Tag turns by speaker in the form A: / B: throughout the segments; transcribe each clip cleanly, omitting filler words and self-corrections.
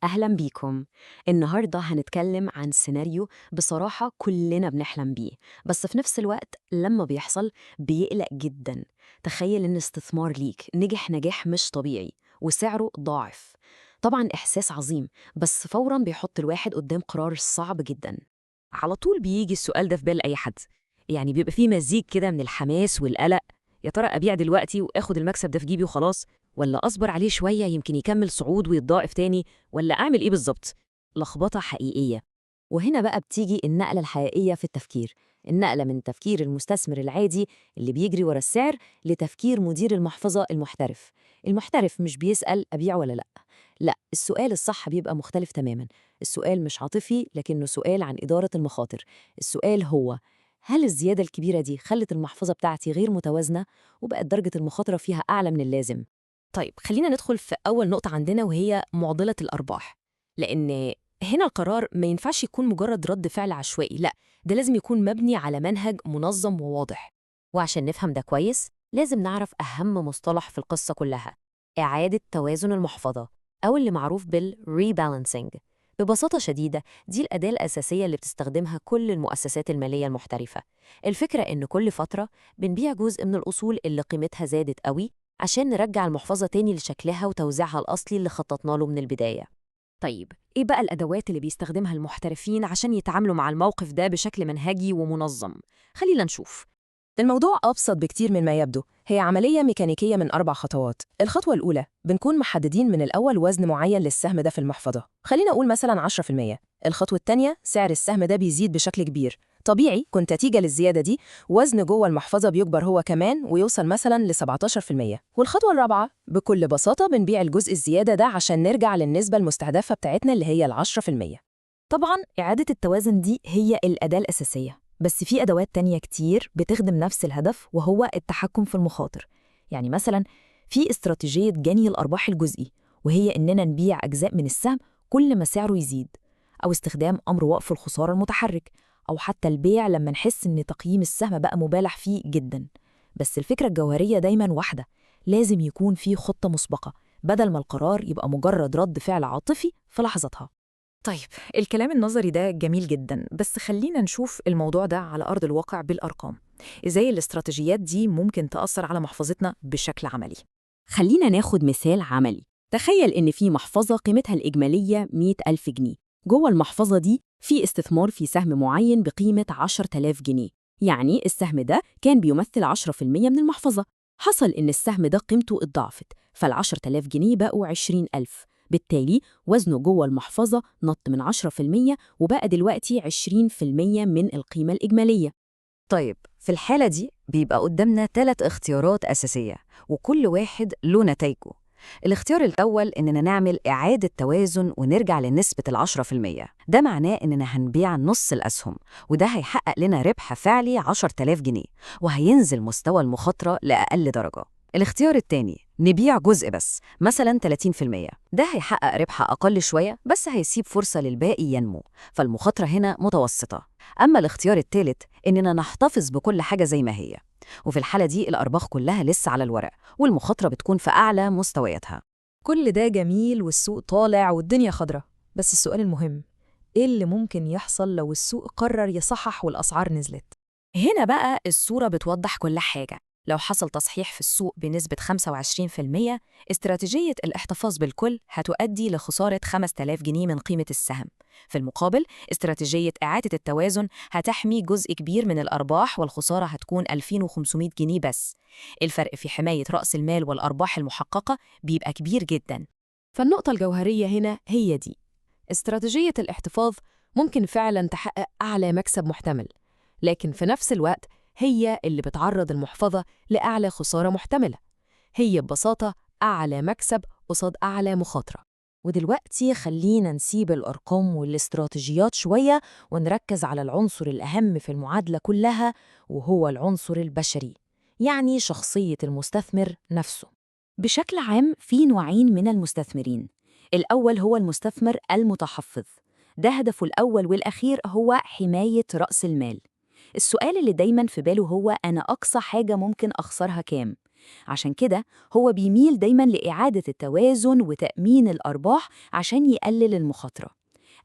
A: أهلا بيكم. النهاردة هنتكلم عن سيناريو بصراحة كلنا بنحلم بيه، بس في نفس الوقت لما بيحصل بيقلق جدا. تخيل إن استثمار ليك نجح نجاح مش طبيعي وسعره ضاعف. طبعا إحساس عظيم، بس فورا بيحط الواحد قدام قرار صعب جدا.
B: على طول بيجي السؤال ده في بال أي حد. يعني بيبقى فيه مزيج كده من الحماس والقلق. يا ترى أبيع دلوقتي وآخد المكسب ده في جيبي وخلاص، ولا أصبر عليه شوية يمكن يكمل صعود ويتضاعف تاني، ولا أعمل إيه بالظبط؟ لخبطة حقيقية.
A: وهنا بقى بتيجي النقلة الحقيقية في التفكير، النقلة من تفكير المستثمر العادي اللي بيجري ورا السعر لتفكير مدير المحفظة المحترف. المحترف مش بيسأل أبيع ولا لأ، لأ، السؤال الصح بيبقى مختلف تماماً. السؤال مش عاطفي، لكنه سؤال عن إدارة المخاطر. السؤال هو: هل الزيادة الكبيرة دي خلت المحفظة بتاعتي غير متوازنة وبقت درجة المخاطرة فيها أعلى من اللازم؟
B: طيب خلينا ندخل في أول نقطة عندنا، وهي معضلة الأرباح. لأن هنا القرار ما ينفعش يكون مجرد رد فعل عشوائي، لا، ده لازم يكون مبني على منهج منظم وواضح.
A: وعشان نفهم ده كويس لازم نعرف أهم مصطلح في القصة كلها: إعادة توازن المحفظة، أو اللي معروف بالريبالانسينج. ببساطة شديدة دي الأداة الأساسية اللي بتستخدمها كل المؤسسات المالية المحترفة. الفكرة إن كل فترة بنبيع جزء من الأصول اللي قيمتها زادت قوي عشان نرجع المحفظة تاني لشكلها وتوزيعها الأصلي اللي خططنا له من البداية.
B: طيب إيه بقى الأدوات اللي بيستخدمها المحترفين عشان يتعاملوا مع الموقف ده بشكل منهجي ومنظم؟ خلينا نشوف.
C: الموضوع أبسط بكتير من ما يبدو. هي عملية ميكانيكية من 4 خطوات. الخطوة الأولى بنكون محددين من الأول وزن معين للسهم ده في المحفظة، خلينا أقول مثلا 10%. الخطوة التانية سعر السهم ده بيزيد بشكل كبير، طبيعي كنت نتيجة للزيادة دي وزن جوه المحفظة بيكبر هو كمان ويوصل مثلا ل 17%. والخطوة الرابعة بكل بساطة بنبيع الجزء الزيادة ده عشان نرجع للنسبة المستهدفة بتاعتنا اللي هي 10%.
B: طبعا إعادة التوازن دي هي الأداة الأساسية، بس في أدوات تانية كتير بتخدم نفس الهدف، وهو التحكم في المخاطر. يعني مثلا في استراتيجية جني الأرباح الجزئي، وهي إننا نبيع أجزاء من السهم كل ما سعره يزيد، أو استخدام أمر وقف الخسارة المتحرك، أو حتى البيع لما نحس إن تقييم السهم بقى مبالغ فيه جدا. بس الفكرة الجوهرية دايما واحدة: لازم يكون في خطة مسبقة، بدل ما القرار يبقى مجرد رد فعل عاطفي في لحظتها. طيب الكلام النظري ده جميل جدا، بس خلينا نشوف الموضوع ده على أرض الواقع بالأرقام. إزاي الاستراتيجيات دي ممكن تأثر على محفظتنا بشكل عملي؟
A: خلينا ناخد مثال عملي. تخيل إن في محفظة قيمتها الإجمالية 100,000 جنيه. جوه المحفظة دي في استثمار في سهم معين بقيمة 10,000 جنيه. يعني السهم ده كان بيمثل 10% من المحفظة. حصل إن السهم ده قيمته اتضاعفت، فال10,000 جنيه بقوا 20,000. بالتالي وزنه جوه المحفظة نط من 10% وبقى دلوقتي 20% من القيمة الإجمالية.
D: طيب في الحالة دي بيبقى قدامنا 3 اختيارات أساسية، وكل واحد له نتائجه. الاختيار الأول إننا نعمل إعادة توازن ونرجع لنسبة 10%. ده معناه إننا هنبيع نص الأسهم، وده هيحقق لنا ربح فعلي 10,000 جنيه، وهينزل مستوى المخاطرة لأقل درجة. الاختيار التاني نبيع جزء بس، مثلا 30%. ده هيحقق ربح أقل شوية، بس هيسيب فرصة للباقي ينمو، فالمخاطرة هنا متوسطة. أما الاختيار الثالث إننا نحتفظ بكل حاجة زي ما هي، وفي الحالة دي الأرباح كلها لسه على الورق، والمخاطرة بتكون في أعلى مستوياتها.
C: كل ده جميل والسوق طالع والدنيا خضرة، بس السؤال المهم: إيه اللي ممكن يحصل لو السوق قرر يصحح والأسعار نزلت؟
B: هنا بقى الصورة بتوضح كل حاجة. لو حصل تصحيح في السوق بنسبة 25%، استراتيجية الاحتفاظ بالكل هتؤدي لخسارة 5,000 جنيه من قيمة السهم. في المقابل، استراتيجية إعادة التوازن هتحمي جزء كبير من الأرباح، والخسارة هتكون 2,500 جنيه بس. الفرق في حماية رأس المال والأرباح المحققة بيبقى كبير جداً.
C: فالنقطة الجوهرية هنا هي دي: استراتيجية الاحتفاظ ممكن فعلا تحقق أعلى مكسب محتمل، لكن في نفس الوقت هي اللي بتعرض المحفظة لأعلى خسارة محتملة. هي ببساطة أعلى مكسب قصاد أعلى مخاطرة.
A: ودلوقتي خلينا نسيب الأرقام والاستراتيجيات شوية ونركز على العنصر الأهم في المعادلة كلها، وهو العنصر البشري، يعني شخصية المستثمر نفسه. بشكل عام في نوعين من المستثمرين. الأول هو المستثمر المتحفظ، ده هدفه الأول والأخير هو حماية رأس المال. السؤال اللي دايماً في باله هو: أنا أقصى حاجة ممكن أخسرها كام؟ عشان كده هو بيميل دايماً لإعادة التوازن وتأمين الأرباح عشان يقلل المخاطرة.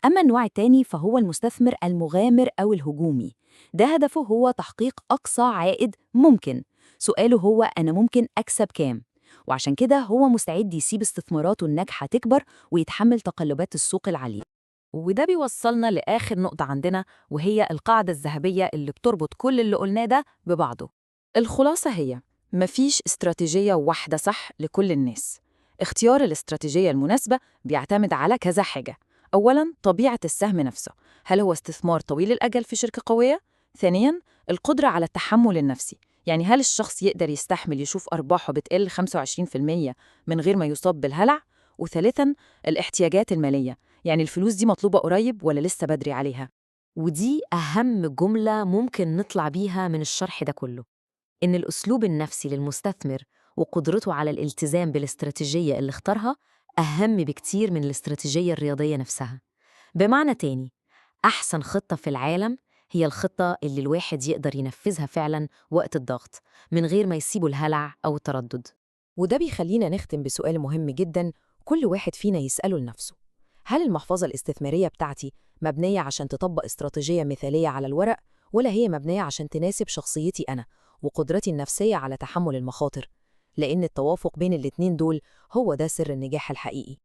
A: أما النوع التاني فهو المستثمر المغامر أو الهجومي، ده هدفه هو تحقيق أقصى عائد ممكن. سؤاله هو أنا ممكن أكسب كام؟ وعشان كده هو مستعد يسيب استثماراته الناجحة تكبر ويتحمل تقلبات السوق العالية.
B: وده بيوصلنا لآخر نقطة عندنا، وهي القاعدة الذهبية اللي بتربط كل اللي قلناه ده ببعضه.
C: الخلاصة هي مفيش استراتيجية واحدة صح لكل الناس. اختيار الاستراتيجية المناسبة بيعتمد على كذا حاجة. أولاً، طبيعة السهم نفسه، هل هو استثمار طويل الأجل في شركة قوية؟ ثانياً، القدرة على التحمل النفسي، يعني هل الشخص يقدر يستحمل يشوف أرباحه بتقل 25% من غير ما يصاب بالهلع؟ وثالثاً، الاحتياجات المالية، يعني الفلوس دي مطلوبة قريب ولا لسه بدري عليها؟
B: ودي أهم جملة ممكن نطلع بيها من الشرح ده كله، إن الأسلوب النفسي للمستثمر وقدرته على الالتزام بالاستراتيجية اللي اختارها أهم بكتير من الاستراتيجية الرياضية نفسها. بمعنى تاني، أحسن خطة في العالم هي الخطة اللي الواحد يقدر ينفذها فعلاً وقت الضغط من غير ما يسيبه الهلع أو التردد.
C: وده بيخلينا نختم بسؤال مهم جداً كل واحد فينا يسأله لنفسه: هل المحفظة الاستثمارية بتاعتي مبنية عشان تطبق استراتيجية مثالية على الورق، ولا هي مبنية عشان تناسب شخصيتي أنا وقدرتي النفسية على تحمل المخاطر؟ لأن التوافق بين الاتنين دول هو ده سر النجاح الحقيقي.